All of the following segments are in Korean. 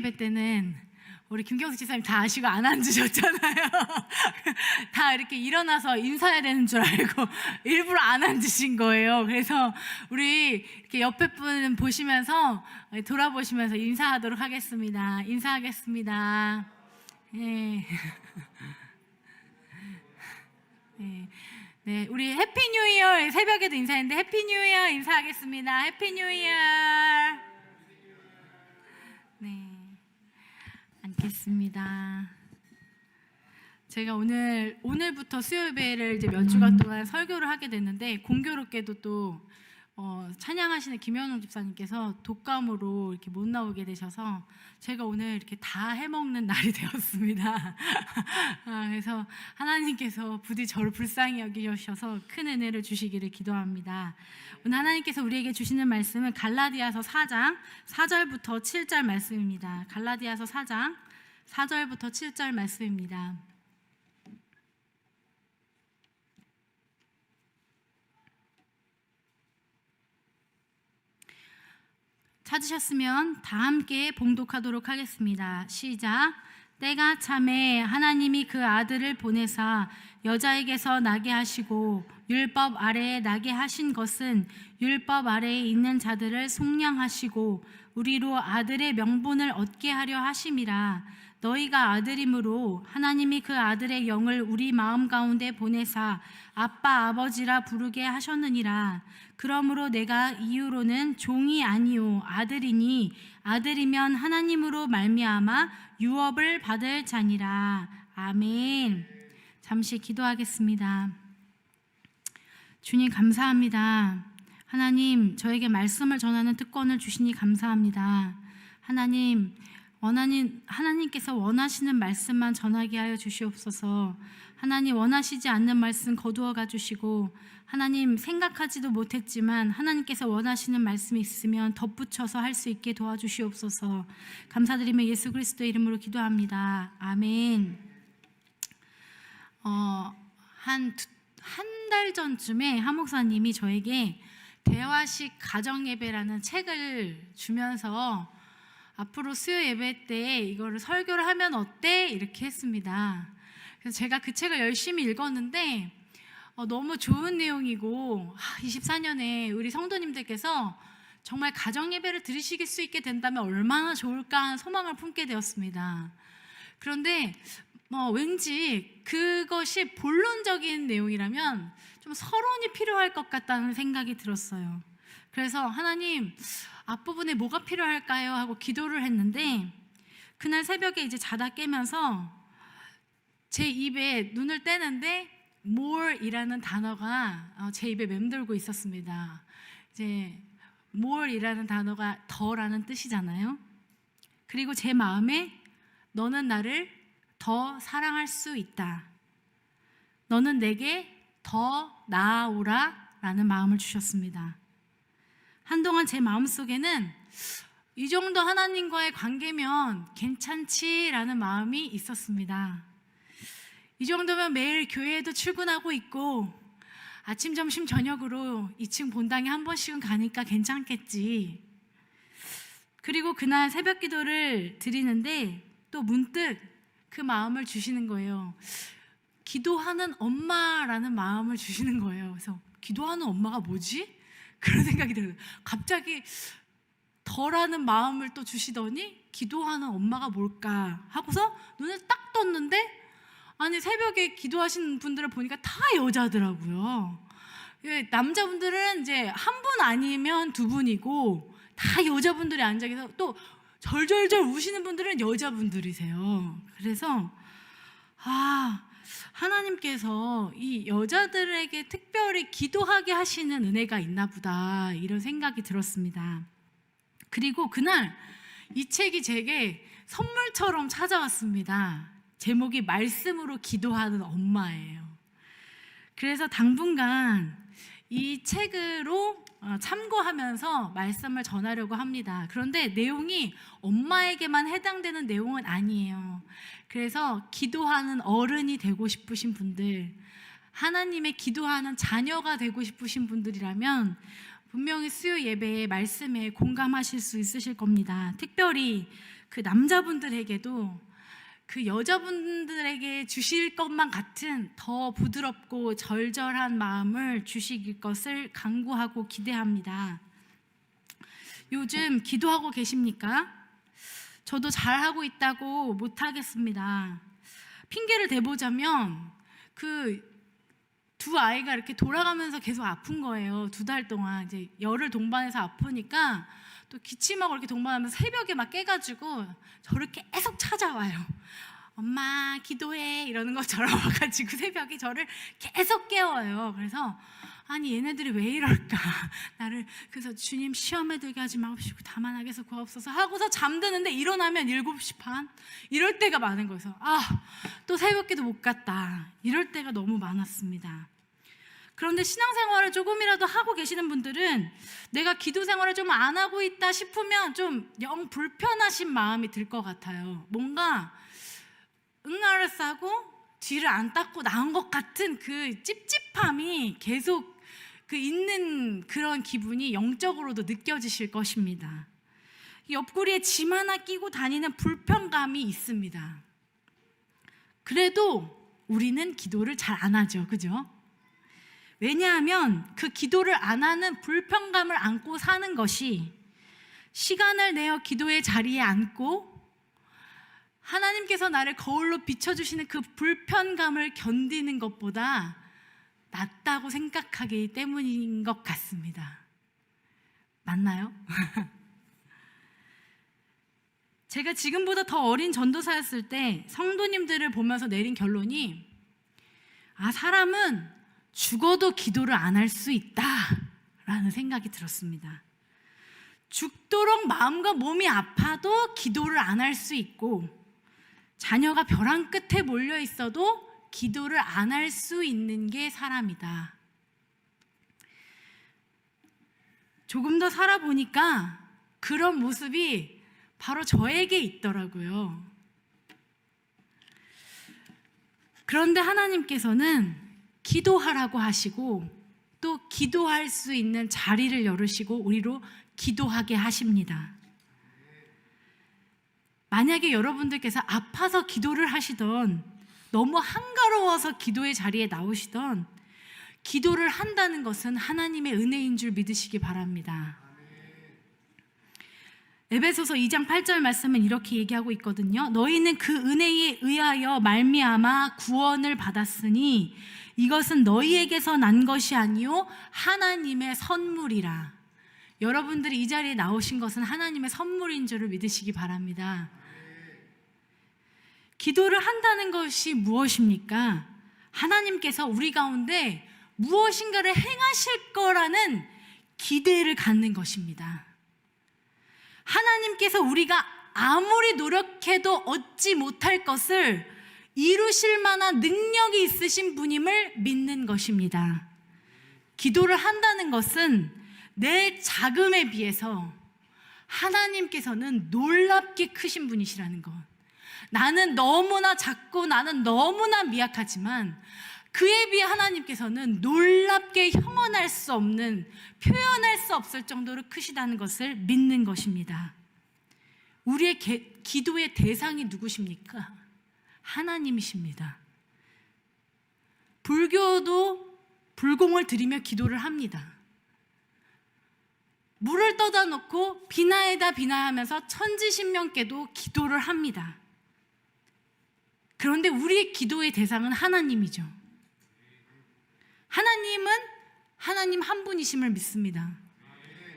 예배 때는 우리 김경수 지사님 다 아시고 안 앉으셨잖아요. 다 이렇게 일어나서 인사해야 되는 줄 알고 일부러 안 앉으신 거예요. 그래서 우리 이렇게 옆에 분 보시면서 돌아보시면서 인사하도록 하겠습니다. 인사하겠습니다. 네. 네. 네, 우리 해피 뉴 이어 새벽에도 인사했는데 해피 뉴 이어 인사하겠습니다. 해피 뉴 이어. 네. 앉겠습니다. 제가 오늘부터 수요 예배를 이제 몇 주간 동안 설교를 하게 됐는데 공교롭게도 또 찬양하시는 김현웅 집사님께서 독감으로 이렇게 못 나오게 되셔서 제가 오늘 이렇게 다 해먹는 날이 되었습니다. 그래서 하나님께서 부디 저를 불쌍히 여기셔서 큰 은혜를 주시기를 기도합니다. 오늘 하나님께서 우리에게 주시는 말씀은 갈라디아서 4장 4절부터 7절 말씀입니다. 갈라디아서 4장 4절부터 7절 말씀입니다. 찾으셨으면 다 함께 봉독하도록 하겠습니다. 시작. 때가 차매 하나님이 그 아들을 보내사 여자에게서 나게 하시고 율법 아래에 나게 하신 것은 율법 아래에 있는 자들을 속량하시고 우리로 아들의 명분을 얻게 하려 하심이라. 너희가 아들이므로 하나님이 그 아들의 영을 우리 마음 가운데 보내사 아빠 아버지라 부르게 하셨느니라. 그러므로 내가 이후로는 종이 아니요 아들이니 아들이면 하나님으로 말미암아 유업을 받을 자니라. 아멘. 잠시 기도하겠습니다. 주님 감사합니다. 하나님 저에게 말씀을 전하는 특권을 주시니 감사합니다. 하나님께서 원하시는 말씀만 전하게 하여 주시옵소서. 하나님 원하시지 않는 말씀 거두어 가주시고 하나님 생각하지도 못했지만 하나님께서 원하시는 말씀이 있으면 덧붙여서 할 수 있게 도와주시옵소서. 감사드리며 예수 그리스도의 이름으로 기도합니다. 아멘. 한 달 전쯤에 한 목사님이 저에게 대화식 가정예배라는 책을 주면서 앞으로 수요 예배 때 이거를 설교를 하면 어때? 이렇게 했습니다. 그래서 제가 그 책을 열심히 읽었는데 너무 좋은 내용이고 24년에 우리 성도님들께서 정말 가정 예배를 드리실 수 있게 된다면 얼마나 좋을까 하는 소망을 품게 되었습니다. 그런데 왠지 그것이 본론적인 내용이라면 좀 서론이 필요할 것 같다는 생각이 들었어요. 그래서 하나님 앞부분에 뭐가 필요할까요? 하고 기도를 했는데 그날 새벽에 이제 자다 깨면서 제 입에 눈을 떼는데 more이라는 단어가 제 입에 맴돌고 있었습니다. 이제 more이라는 단어가 더라는 뜻이잖아요. 그리고 제 마음에 너는 나를 더 사랑할 수 있다. 너는 내게 더 나아오라 라는 마음을 주셨습니다. 한동안 제 마음속에는 이 정도 하나님과의 관계면 괜찮지라는 마음이 있었습니다. 이 정도면 매일 교회에도 출근하고 있고 아침, 점심, 저녁으로 2층 본당에 한 번씩은 가니까 괜찮겠지. 그리고 그날 새벽 기도를 드리는데 또 문득 그 마음을 주시는 거예요. 기도하는 엄마라는 마음을 주시는 거예요. 그래서 기도하는 엄마가 뭐지? 그런 생각이 들어요. 갑자기 더라는 마음을 또 주시더니 기도하는 엄마가 뭘까 하고서 눈을 딱 떴는데 아니 새벽에 기도하시는 분들을 보니까 다 여자더라고요. 남자분들은 이제 한 분 아니면 두 분이고 다 여자분들이 앉아 계셔서 또 절절절 우시는 분들은 여자분들이세요. 그래서 하나님께서 이 여자들에게 특별히 기도하게 하시는 은혜가 있나 보다 이런 생각이 들었습니다. 그리고 그날 이 책이 제게 선물처럼 찾아왔습니다. 제목이 말씀으로 기도하는 엄마예요. 그래서 당분간 이 책으로 참고하면서 말씀을 전하려고 합니다. 그런데 내용이 엄마에게만 해당되는 내용은 아니에요. 그래서 기도하는 어른이 되고 싶으신 분들, 하나님의 기도하는 자녀가 되고 싶으신 분들이라면 분명히 수요 예배의 말씀에 공감하실 수 있으실 겁니다. 특별히 그 남자분들에게도 그 여자분들에게 주실 것만 같은 더 부드럽고 절절한 마음을 주실 것을 간구하고 기대합니다. 요즘 기도하고 계십니까? 저도 잘하고 있다고 못하겠습니다. 핑계를 대보자면 그 두 아이가 이렇게 돌아가면서 계속 아픈 거예요. 2달 동안 이제 열을 동반해서 아프니까 또 기침하고 이렇게 동반하면서 새벽에 막 깨가지고 저를 계속 찾아와요. 엄마 기도해 이러는 것처럼 와가지고 새벽에 저를 계속 깨워요. 그래서 아니 얘네들이 왜 이럴까 나를. 그래서 주님 시험에 들게 하지 마옵시고 다만하게 해서 구하옵소서 하고서 잠드는데 일어나면 7시 반 이럴 때가 많은 거여서 또 새벽기도 못 갔다 이럴 때가 너무 많았습니다. 그런데 신앙생활을 조금이라도 하고 계시는 분들은 내가 기도 생활을 좀 안 하고 있다 싶으면 좀 영 불편하신 마음이 들 것 같아요. 뭔가 응아를 싸고 뒤를 안 닦고 나온 것 같은 그 찝찝함이 계속 그 있는 그런 기분이 영적으로도 느껴지실 것입니다. 옆구리에 짐 하나 끼고 다니는 불편감이 있습니다. 그래도 우리는 기도를 잘 안 하죠. 그죠? 왜냐하면 그 기도를 안 하는 불편감을 안고 사는 것이 시간을 내어 기도의 자리에 앉고 하나님께서 나를 거울로 비춰주시는 그 불편감을 견디는 것보다 낫다고 생각하기 때문인 것 같습니다. 맞나요? 제가 지금보다 더 어린 전도사였을 때 성도님들을 보면서 내린 결론이 사람은 죽어도 기도를 안 할 수 있다라는 생각이 들었습니다. 죽도록 마음과 몸이 아파도 기도를 안 할 수 있고 자녀가 벼랑 끝에 몰려 있어도 기도를 안 할 수 있는 게 사람이다. 조금 더 살아보니까 그런 모습이 바로 저에게 있더라고요. 그런데 하나님께서는 기도하라고 하시고 또 기도할 수 있는 자리를 열으시고 우리로 기도하게 하십니다. 만약에 여러분들께서 아파서 기도를 하시던 너무 한가로워서 기도의 자리에 나오시던 기도를 한다는 것은 하나님의 은혜인 줄 믿으시기 바랍니다. 에베소서 2장 8절 말씀은 이렇게 얘기하고 있거든요. 너희는 그 은혜에 의하여 말미암아 구원을 받았으니 이것은 너희에게서 난 것이 아니요 하나님의 선물이라. 여러분들이 이 자리에 나오신 것은 하나님의 선물인 줄을 믿으시기 바랍니다. 기도를 한다는 것이 무엇입니까? 하나님께서 우리 가운데 무엇인가를 행하실 거라는 기대를 갖는 것입니다. 하나님께서 우리가 아무리 노력해도 얻지 못할 것을 이루실 만한 능력이 있으신 분임을 믿는 것입니다. 기도를 한다는 것은 내 자금에 비해서 하나님께서는 놀랍게 크신 분이시라는 것. 나는 너무나 작고 나는 너무나 미약하지만 그에 비해 하나님께서는 놀랍게 형언할 수 없는, 표현할 수 없을 정도로 크시다는 것을 믿는 것입니다. 우리의 기도의 대상이 누구십니까? 하나님이십니다. 불교도 불공을 들이며 기도를 합니다. 물을 떠다 놓고 비나에다 비나하면서 천지신명께도 기도를 합니다. 그런데 우리의 기도의 대상은 하나님이죠. 하나님은 하나님 한 분이심을 믿습니다.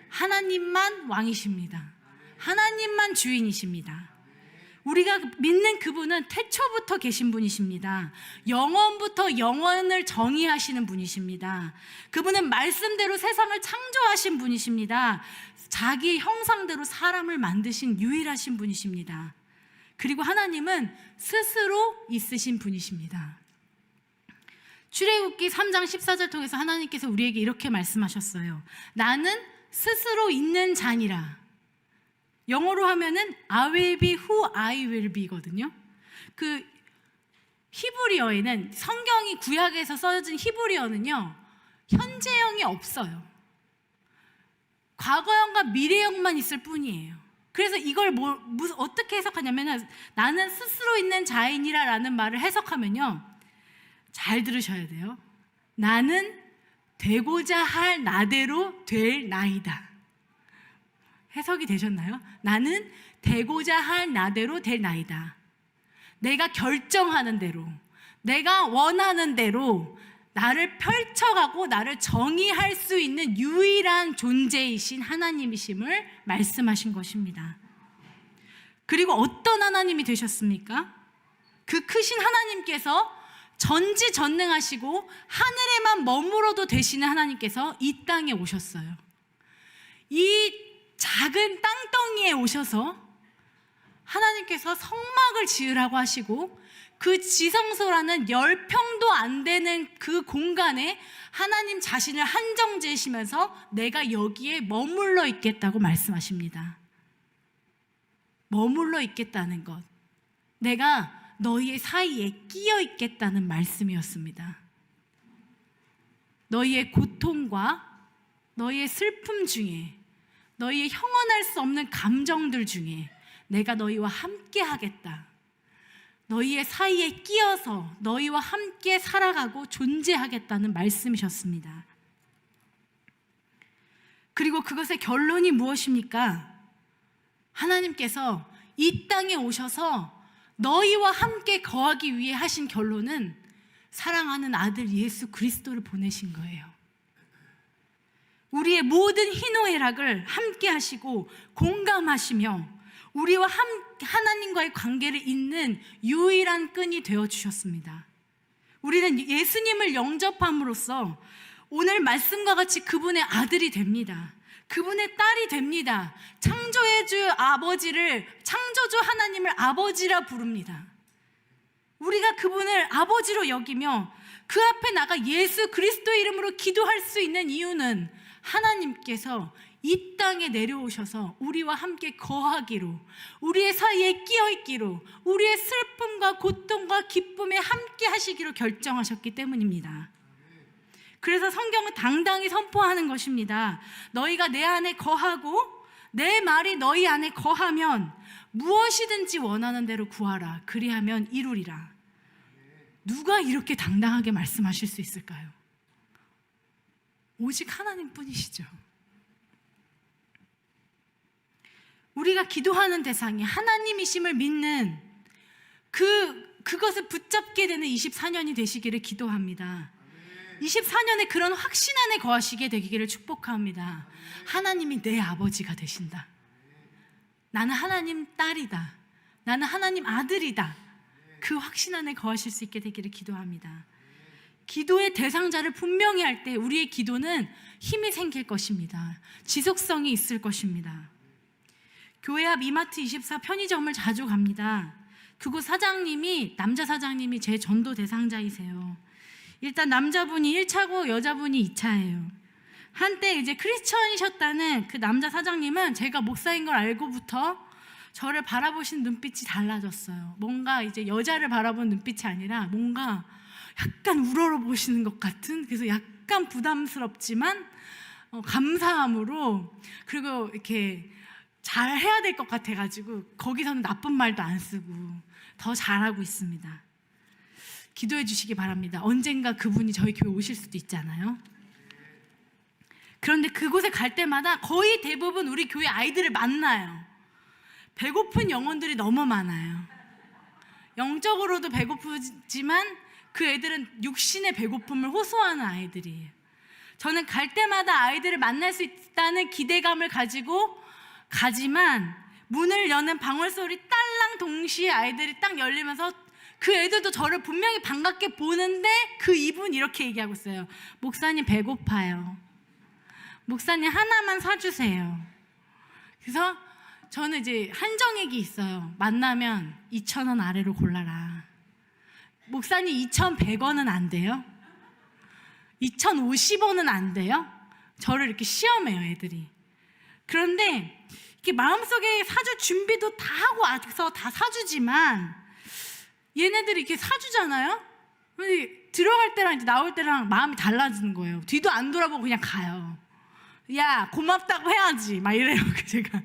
하나님만 왕이십니다. 하나님만 주인이십니다. 우리가 믿는 그분은 태초부터 계신 분이십니다. 영원부터 영원을 정의하시는 분이십니다. 그분은 말씀대로 세상을 창조하신 분이십니다. 자기 형상대로 사람을 만드신 유일하신 분이십니다. 그리고 하나님은 스스로 있으신 분이십니다. 출애굽기 3장 14절 통해서 하나님께서 우리에게 이렇게 말씀하셨어요. 나는 스스로 있는 자니라. 영어로 하면은 I will be who I will be거든요. 그 히브리어에는, 성경이 구약에서 써진 히브리어는요, 현재형이 없어요. 과거형과 미래형만 있을 뿐이에요. 그래서 이걸 어떻게 해석하냐면은 나는 스스로 있는 자인이라라는 말을 해석하면요. 잘 들으셔야 돼요. 나는 되고자 할 나대로 될 나이다. 해석이 되셨나요? 나는 되고자 할 나대로 될 나이다. 내가 결정하는 대로, 내가 원하는 대로 나를 펼쳐가고 나를 정의할 수 있는 유일한 존재이신 하나님이심을 말씀하신 것입니다. 그리고 어떤 하나님이 되셨습니까? 그 크신 하나님께서 전지전능하시고 하늘에만 머무러도 되시는 하나님께서 이 땅에 오셨어요. 이 작은 땅덩이에 오셔서 하나님께서 성막을 지으라고 하시고 그 지성소라는 10평도 안 되는 그 공간에 하나님 자신을 한정지으시면서 내가 여기에 머물러 있겠다고 말씀하십니다. 머물러 있겠다는 것, 내가 너희의 사이에 끼어 있겠다는 말씀이었습니다. 너희의 고통과 너희의 슬픔 중에, 너희의 형언할 수 없는 감정들 중에 내가 너희와 함께 하겠다. 너희의 사이에 끼어서 너희와 함께 살아가고 존재하겠다는 말씀이셨습니다. 그리고 그것의 결론이 무엇입니까? 하나님께서 이 땅에 오셔서 너희와 함께 거하기 위해 하신 결론은 사랑하는 아들 예수 그리스도를 보내신 거예요. 우리의 모든 희노애락을 함께 하시고 공감하시며 우리와 하나님과의 관계를 잇는 유일한 끈이 되어주셨습니다. 우리는 예수님을 영접함으로써 오늘 말씀과 같이 그분의 아들이 됩니다. 그분의 딸이 됩니다. 창조의 주 아버지를, 창조주 하나님을 아버지라 부릅니다. 우리가 그분을 아버지로 여기며 그 앞에 나가 예수 그리스도의 이름으로 기도할 수 있는 이유는 하나님께서 이 땅에 내려오셔서 우리와 함께 거하기로, 우리의 사이에 끼어있기로, 우리의 슬픔과 고통과 기쁨에 함께 하시기로 결정하셨기 때문입니다. 그래서 성경은 당당히 선포하는 것입니다. 너희가 내 안에 거하고 내 말이 너희 안에 거하면 무엇이든지 원하는 대로 구하라. 그리하면 이루리라. 누가 이렇게 당당하게 말씀하실 수 있을까요? 오직 하나님뿐이시죠. 우리가 기도하는 대상이 하나님이심을 믿는 그것을 붙잡게 되는 24년이 되시기를 기도합니다. 24년에 그런 확신 안에 거하시게 되기를 축복합니다. 하나님이 내 아버지가 되신다. 나는 하나님 딸이다. 나는 하나님 아들이다. 그 확신 안에 거하실 수 있게 되기를 기도합니다. 기도의 대상자를 분명히 할 때 우리의 기도는 힘이 생길 것입니다. 지속성이 있을 것입니다. 교회 앞 이마트 24 편의점을 자주 갑니다. 그곳 사장님이, 남자 사장님이 제 전도 대상자이세요. 일단 남자분이 1차고 여자분이 2차예요. 한때 이제 크리스천이셨다는 그 남자 사장님은 제가 목사인 걸 알고부터 저를 바라보시는 눈빛이 달라졌어요. 뭔가 이제 여자를 바라보는 눈빛이 아니라 뭔가 약간 우러러보시는 것 같은, 그래서 약간 부담스럽지만 감사함으로, 그리고 이렇게 잘 해야 될 것 같아가지고 거기서는 나쁜 말도 안 쓰고 더 잘하고 있습니다. 기도해 주시기 바랍니다. 언젠가 그분이 저희 교회 오실 수도 있잖아요. 그런데 그곳에 갈 때마다 거의 대부분 우리 교회 아이들을 만나요. 배고픈 영혼들이 너무 많아요. 영적으로도 배고프지만 그 애들은 육신의 배고픔을 호소하는 아이들이에요. 저는 갈 때마다 아이들을 만날 수 있다는 기대감을 가지고 가지만 문을 여는 방울소리 딸랑 동시에 아이들이 딱 열리면서 그 애들도 저를 분명히 반갑게 보는데 그 입은 이렇게 얘기하고 있어요. 목사님 배고파요. 목사님 하나만 사주세요. 그래서 저는 이제 한정액이 있어요. 만나면 2,000원 아래로 골라라. 목사님 2,100원은 안 돼요? 2,050원은 안 돼요? 저를 이렇게 시험해요, 애들이. 그런데 이렇게 마음속에 사줄 준비도 다 하고 와서 다 사주지만 얘네들이 이렇게 사주잖아요? 근데 들어갈 때랑 이제 나올 때랑 마음이 달라지는 거예요. 뒤도 안 돌아보고 그냥 가요. 야, 고맙다고 해야지 막 이래요. 제가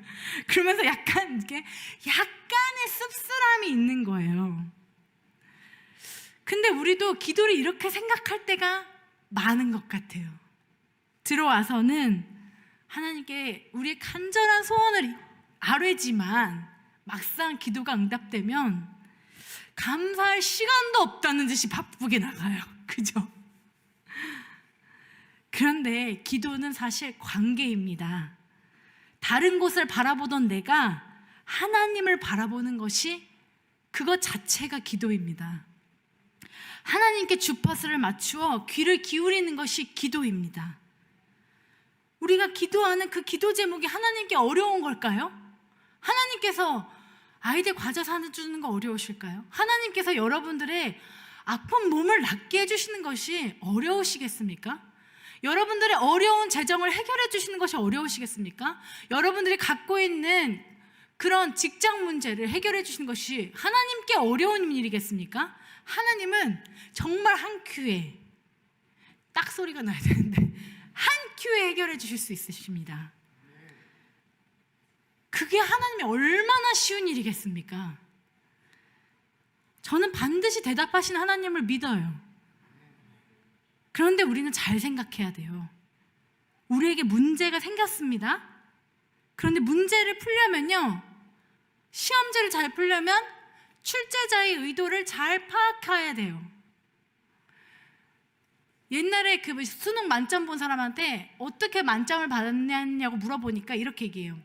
그러면서 약간 이게 약간의 씁쓸함이 있는 거예요. 근데 우리도 기도를 이렇게 생각할 때가 많은 것 같아요. 들어와서는 하나님께 우리의 간절한 소원을 아뢰지만 막상 기도가 응답되면 감사할 시간도 없다는 듯이 바쁘게 나가요. 그죠? 그런데 기도는 사실 관계입니다. 다른 곳을 바라보던 내가 하나님을 바라보는 것이 그것 자체가 기도입니다. 하나님께 주파수를 맞추어 귀를 기울이는 것이 기도입니다. 우리가 기도하는 그 기도 제목이 하나님께 어려운 걸까요? 하나님께서 아이들 과자 사주는 거 어려우실까요? 하나님께서 여러분들의 아픈 몸을 낫게 해주시는 것이 어려우시겠습니까? 여러분들의 어려운 재정을 해결해 주시는 것이 어려우시겠습니까? 여러분들이 갖고 있는 그런 직장 문제를 해결해 주시는 것이 하나님께 어려운 일이겠습니까? 하나님은 정말 한 큐에, 딱 소리가 나야 되는데 한 큐에 해결해 주실 수 있으십니다. 그게 하나님이 얼마나 쉬운 일이겠습니까? 저는 반드시 대답하시는 하나님을 믿어요. 그런데 우리는 잘 생각해야 돼요. 우리에게 문제가 생겼습니다. 그런데 문제를 풀려면요, 시험지를 잘 풀려면 출제자의 의도를 잘 파악해야 돼요. 옛날에 그 수능 만점 본 사람한테 어떻게 만점을 받았냐고 물어보니까 이렇게 얘기해요.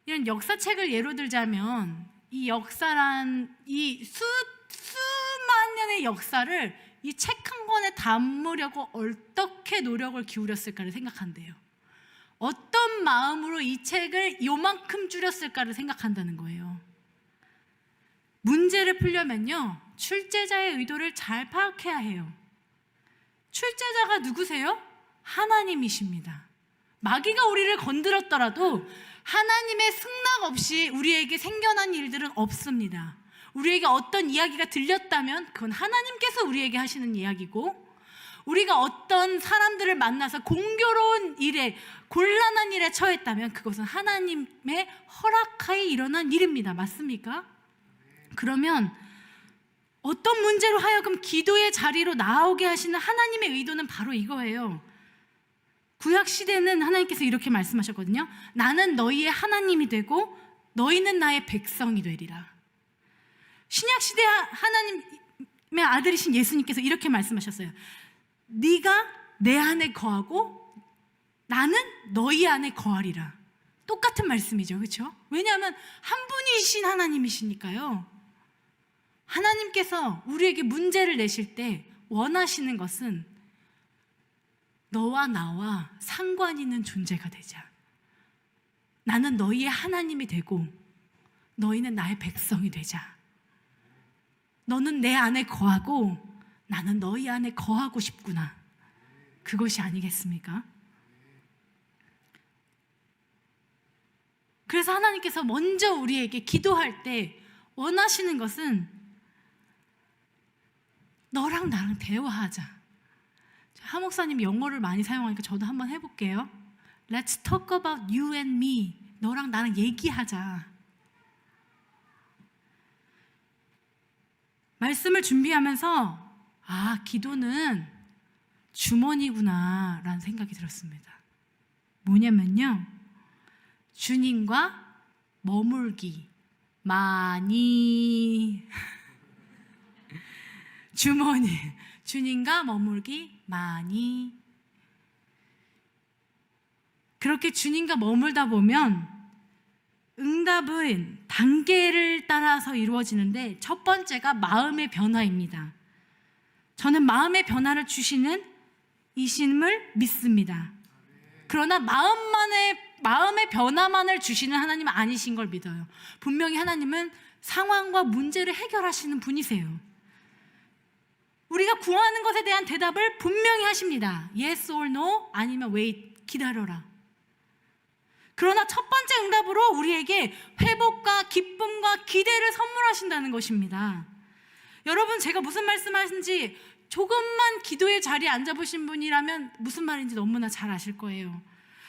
이런 역사책을 예로 들자면 이 역사란 이 수만 년의 역사를 이 책 한 권에 담으려고 어떻게 노력을 기울였을까를 생각한대요. 어떤 마음으로 이 책을 요만큼 줄였을까를 생각한다는 거예요. 문제를 풀려면요, 출제자의 의도를 잘 파악해야 해요. 출제자가 누구세요? 하나님이십니다. 마귀가 우리를 건드렸더라도 하나님의 승낙 없이 우리에게 생겨난 일들은 없습니다. 우리에게 어떤 이야기가 들렸다면 그건 하나님께서 우리에게 하시는 이야기고, 우리가 어떤 사람들을 만나서 공교로운 일에, 곤란한 일에 처했다면 그것은 하나님의 허락하에 일어난 일입니다. 맞습니까? 그러면 어떤 문제로 하여금 기도의 자리로 나오게 하시는 하나님의 의도는 바로 이거예요. 구약시대는 하나님께서 이렇게 말씀하셨거든요. 나는 너희의 하나님이 되고 너희는 나의 백성이 되리라. 신약시대 하나님의 아들이신 예수님께서 이렇게 말씀하셨어요. 네가 내 안에 거하고 나는 너희 안에 거하리라. 똑같은 말씀이죠, 그렇죠? 왜냐하면 한 분이신 하나님이시니까요. 하나님께서 우리에게 문제를 내실 때 원하시는 것은 너와 나와 상관 있는 존재가 되자. 나는 너희의 하나님이 되고 너희는 나의 백성이 되자. 너는 내 안에 거하고 나는 너희 안에 거하고 싶구나. 그것이 아니겠습니까? 그래서 하나님께서 먼저 우리에게 기도할 때 원하시는 것은 너랑 나랑 대화하자. 하 목사님 영어를 많이 사용하니까 저도 한번 해볼게요. Let's talk about you and me. 너랑 나랑 얘기하자. 말씀을 준비하면서 아, 기도는 주머니구나 라는 생각이 들었습니다. 뭐냐면요, 주님과 머물기 많이 주머니, 주님과 머물기 많이. 그렇게 주님과 머물다 보면 응답은 단계를 따라서 이루어지는데 첫 번째가 마음의 변화입니다. 저는 마음의 변화를 주시는 이심을 믿습니다. 그러나 마음의 변화만을 주시는 하나님은 아니신 걸 믿어요. 분명히 하나님은 상황과 문제를 해결하시는 분이세요. 우리가 구하는 것에 대한 대답을 분명히 하십니다. Yes or no, 아니면 wait, 기다려라. 그러나 첫 번째 응답으로 우리에게 회복과 기쁨과 기대를 선물하신다는 것입니다. 여러분, 제가 무슨 말씀하신지 조금만 기도의 자리에 앉아보신 분이라면 무슨 말인지 너무나 잘 아실 거예요.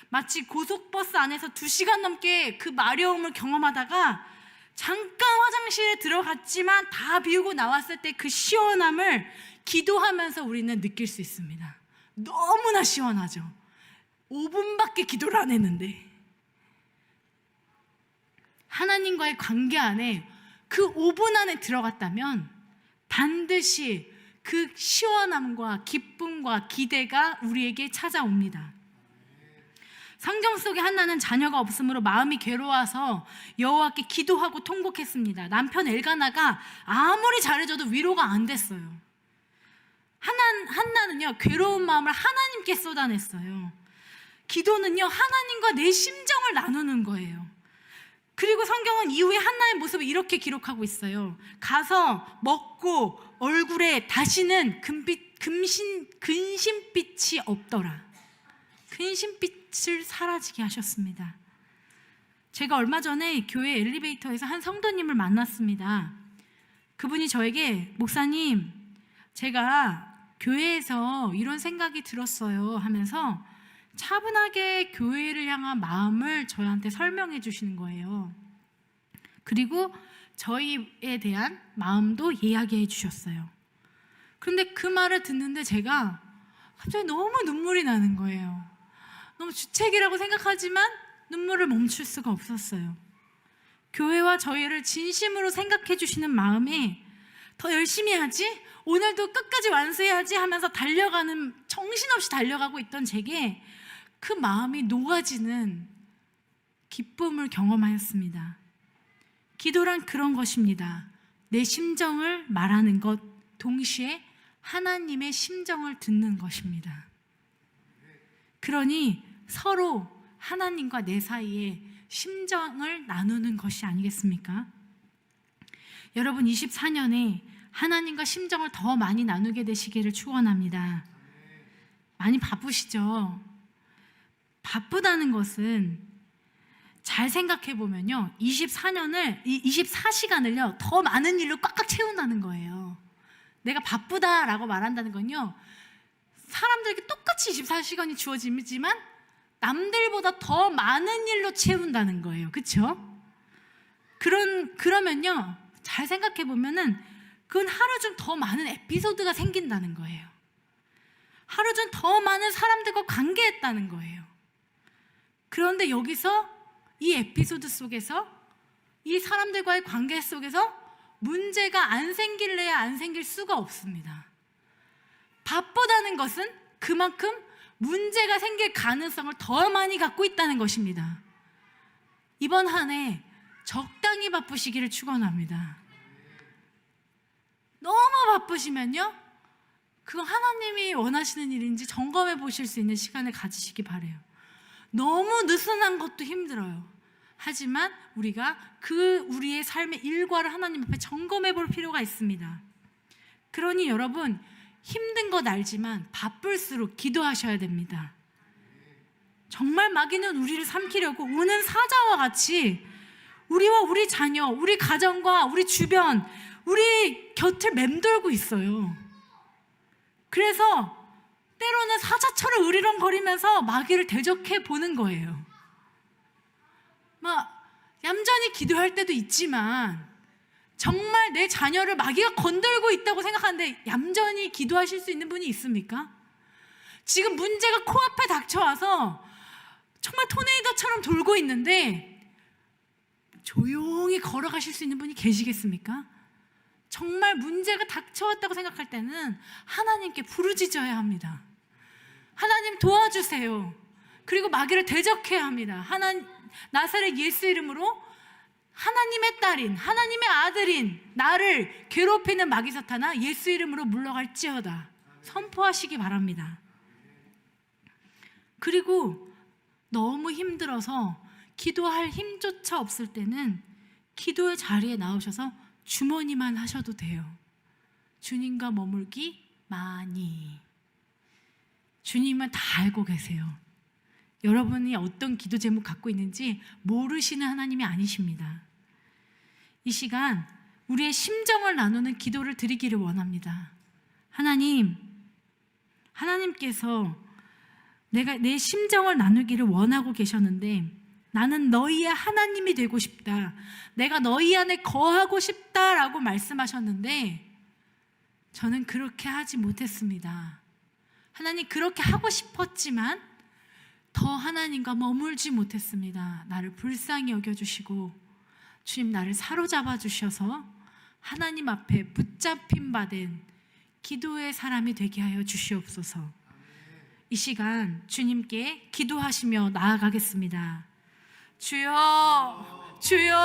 마치 고속버스 안에서 2시간 넘게 그 마려움을 경험하다가 잠깐 화장실에 들어갔지만 다 비우고 나왔을 때 그 시원함을 기도하면서 우리는 느낄 수 있습니다. 너무나 시원하죠. 5분밖에 기도를 안 했는데 하나님과의 관계 안에 그 5분 안에 들어갔다면 반드시 그 시원함과 기쁨과 기대가 우리에게 찾아옵니다. 성경 속에 한나는 자녀가 없으므로 마음이 괴로워서 여호와께 기도하고 통곡했습니다. 남편 엘가나가 아무리 잘해줘도 위로가 안 됐어요. 한나는요, 괴로운 마음을 하나님께 쏟아냈어요. 기도는요, 하나님과 내 심정을 나누는 거예요. 그리고 성경은 이후에 한나의 모습을 이렇게 기록하고 있어요. 가서 먹고 얼굴에 다시는 근심빛이 없더라. 근심빛을 사라지게 하셨습니다. 제가 얼마 전에 교회 엘리베이터에서 한 성도님을 만났습니다. 그분이 저에게 목사님, 제가 교회에서 이런 생각이 들었어요 하면서 차분하게 교회를 향한 마음을 저희한테 설명해 주시는 거예요. 그리고 저희에 대한 마음도 이야기해 주셨어요. 그런데 그 말을 듣는데 제가 갑자기 너무 눈물이 나는 거예요. 너무 주책이라고 생각하지만 눈물을 멈출 수가 없었어요. 교회와 저희를 진심으로 생각해 주시는 마음이 더 열심히 하지? 오늘도 끝까지 완수해야지 하면서 정신없이 달려가고 있던 제게 그 마음이 녹아지는 기쁨을 경험하였습니다. 기도란 그런 것입니다. 내 심정을 말하는 것, 동시에 하나님의 심정을 듣는 것입니다. 그러니 서로 하나님과 내 사이에 심정을 나누는 것이 아니겠습니까? 여러분 24년에 하나님과 심정을 더 많이 나누게 되시기를 축원합니다. 많이 바쁘시죠? 바쁘다는 것은 잘 생각해 보면요, 24시간을요 더 많은 일로 꽉꽉 채운다는 거예요. 내가 바쁘다라고 말한다는 건요, 사람들에게 똑같이 24시간이 주어지지만 남들보다 더 많은 일로 채운다는 거예요. 그렇죠? 그러면요, 잘 생각해 보면은 그건 하루 중 더 많은 에피소드가 생긴다는 거예요. 하루 중 더 많은 사람들과 관계했다는 거예요. 그런데 여기서 이 에피소드 속에서, 이 사람들과의 관계 속에서 문제가 안 생길래야 안 생길 수가 없습니다. 바쁘다는 것은 그만큼 문제가 생길 가능성을 더 많이 갖고 있다는 것입니다. 이번 한 해 적당히 바쁘시기를 축원합니다. 너무 바쁘시면요, 그건 하나님이 원하시는 일인지 점검해 보실 수 있는 시간을 가지시기 바라요. 너무 느슨한 것도 힘들어요. 하지만 우리가 우리의 삶의 일과를 하나님 앞에 점검해 볼 필요가 있습니다. 그러니 여러분, 힘든 것 알지만 바쁠수록 기도하셔야 됩니다. 정말 마귀는 우리를 삼키려고 우는 사자와 같이 우리와 우리 자녀, 우리 가정과 우리 주변, 우리 곁을 맴돌고 있어요. 그래서 때로는 사자처럼 으리렁거리면서 마귀를 대적해 보는 거예요. 얌전히 기도할 때도 있지만 정말 내 자녀를 마귀가 건들고 있다고 생각하는데 얌전히 기도하실 수 있는 분이 있습니까? 지금 문제가 코앞에 닥쳐와서 정말 토네이도처럼 돌고 있는데 조용히 걸어가실 수 있는 분이 계시겠습니까? 정말 문제가 닥쳐왔다고 생각할 때는 하나님께 부르짖어야 합니다. 하나님 도와주세요. 그리고 마귀를 대적해야 합니다. 나사렛 예수 이름으로 하나님의 딸인, 하나님의 아들인 나를 괴롭히는 마귀 사탄아, 예수 이름으로 물러갈지어다 선포하시기 바랍니다. 그리고 너무 힘들어서 기도할 힘조차 없을 때는 기도의 자리에 나오셔서 주머니만 하셔도 돼요. 주님과 머물기 많이. 주님은 다 알고 계세요. 여러분이 어떤 기도 제목 갖고 있는지 모르시는 하나님이 아니십니다. 이 시간 우리의 심정을 나누는 기도를 드리기를 원합니다. 하나님께서 내가 내 심정을 나누기를 원하고 계셨는데 나는 너희의 하나님이 되고 싶다. 내가 너희 안에 거하고 싶다라고 말씀하셨는데 저는 그렇게 하지 못했습니다. 하나님 그렇게 하고 싶었지만 더 하나님과 머물지 못했습니다. 나를 불쌍히 여겨주시고 주님 나를 사로잡아 주셔서 하나님 앞에 붙잡힌 바 된 기도의 사람이 되게 하여 주시옵소서. 이 시간 주님께 기도하시며 나아가겠습니다. 주여, 주여,